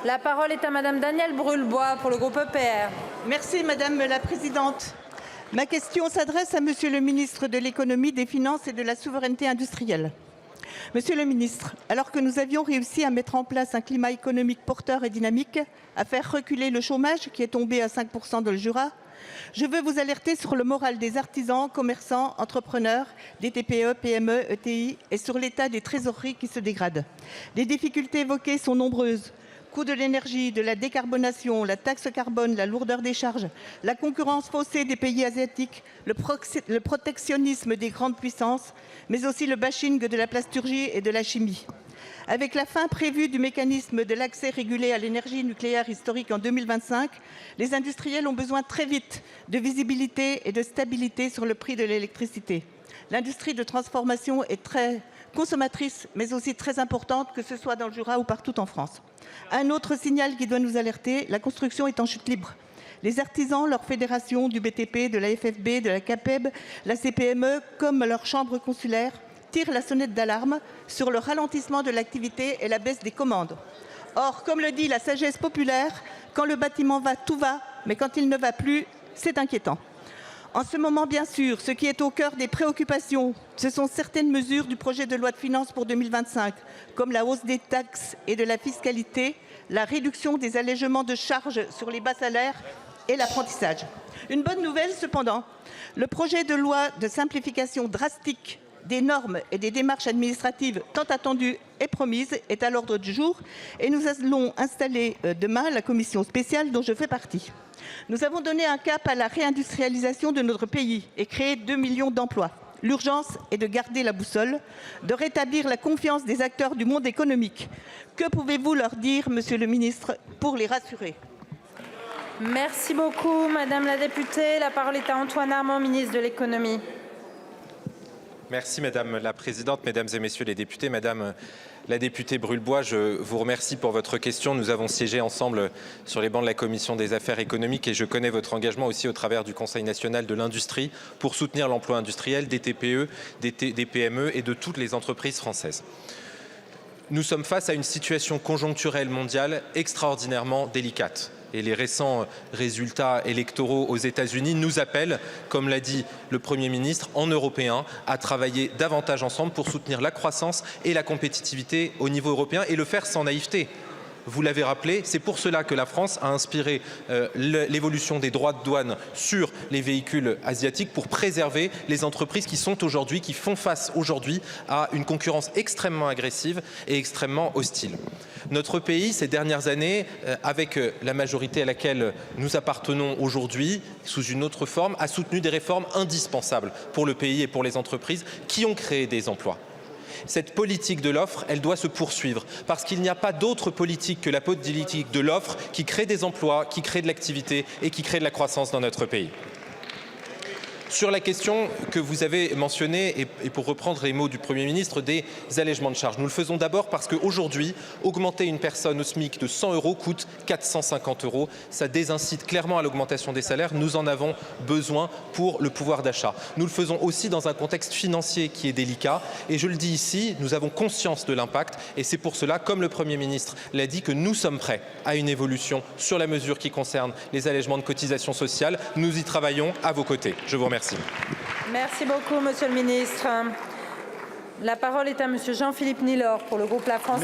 La parole est à Madame Danielle Brûle-Bois pour le groupe EPR. Merci Madame la Présidente. Ma question s'adresse à Monsieur le ministre de l'Économie, des Finances et de la Souveraineté industrielle. Monsieur le ministre, alors que nous avions réussi à mettre en place un climat économique porteur et dynamique, à faire reculer le chômage qui est tombé à 5% dans le Jura, je veux vous alerter sur le moral des artisans, commerçants, entrepreneurs, des TPE, PME, ETI et sur l'état des trésoreries qui se dégradent. Les difficultés évoquées sont nombreuses. Coût de l'énergie, de la décarbonation, la taxe carbone, la lourdeur des charges, la concurrence faussée des pays asiatiques, le protectionnisme des grandes puissances, mais aussi le bashing de la plasturgie et de la chimie. Avec la fin prévue du mécanisme de l'accès régulé à l'énergie nucléaire historique en 2025, les industriels ont besoin très vite de visibilité et de stabilité sur le prix de l'électricité. L'industrie de transformation est très consommatrice, mais aussi très importante, que ce soit dans le Jura ou partout en France. Un autre signal qui doit nous alerter, la construction est en chute libre. Les artisans, leurs fédérations du BTP, de la FFB, de la CAPEB, la CPME, comme leurs chambres consulaires, tirent la sonnette d'alarme sur le ralentissement de l'activité et la baisse des commandes. Or, comme le dit la sagesse populaire, quand le bâtiment va, tout va, mais quand il ne va plus, c'est inquiétant. En ce moment, bien sûr, ce qui est au cœur des préoccupations, ce sont certaines mesures du projet de loi de finances pour 2025, comme la hausse des taxes et de la fiscalité, la réduction des allègements de charges sur les bas salaires et l'apprentissage. Une bonne nouvelle cependant, le projet de loi de simplification drastique des normes et des démarches administratives tant attendues et promises est à l'ordre du jour et nous allons installer demain la commission spéciale dont je fais partie. Nous avons donné un cap à la réindustrialisation de notre pays et créé 2 millions d'emplois. L'urgence est de garder la boussole, de rétablir la confiance des acteurs du monde économique. Que pouvez-vous leur dire, Monsieur le ministre, pour les rassurer? Merci beaucoup, Madame la députée. La parole est à Antoine Armand, ministre de l'Économie. Merci Madame la Présidente, Mesdames et Messieurs les députés. Madame la députée Brûle-Bois, je vous remercie pour votre question. Nous avons siégé ensemble sur les bancs de la Commission des affaires économiques et je connais votre engagement aussi au travers du Conseil national de l'industrie pour soutenir l'emploi industriel des TPE, des PME et de toutes les entreprises françaises. Nous sommes face à une situation conjoncturelle mondiale extraordinairement délicate. Et les récents résultats électoraux aux États-Unis nous appellent, comme l'a dit le Premier ministre, en Européens, à travailler davantage ensemble pour soutenir la croissance et la compétitivité au niveau européen et le faire sans naïveté. Vous l'avez rappelé, c'est pour cela que la France a inspiré l'évolution des droits de douane sur les véhicules asiatiques pour préserver les entreprises qui font face aujourd'hui à une concurrence extrêmement agressive et extrêmement hostile. Notre pays, ces dernières années, avec la majorité à laquelle nous appartenons aujourd'hui, sous une autre forme, a soutenu des réformes indispensables pour le pays et pour les entreprises qui ont créé des emplois. Cette politique de l'offre, elle doit se poursuivre parce qu'il n'y a pas d'autre politique que la politique de l'offre qui crée des emplois, qui crée de l'activité et qui crée de la croissance dans notre pays. Sur la question que vous avez mentionnée, et pour reprendre les mots du Premier ministre, des allègements de charges. Nous le faisons d'abord parce qu'aujourd'hui, augmenter une personne au SMIC de 100 € coûte 450 €. Ça désincite clairement à l'augmentation des salaires. Nous en avons besoin pour le pouvoir d'achat. Nous le faisons aussi dans un contexte financier qui est délicat. Et je le dis ici, nous avons conscience de l'impact. Et c'est pour cela, comme le Premier ministre l'a dit, que nous sommes prêts à une évolution sur la mesure qui concerne les allègements de cotisations sociales. Nous y travaillons à vos côtés. Je vous remercie. Merci beaucoup, Monsieur le ministre. La parole est à Monsieur Jean-Philippe Nilor pour le groupe La France.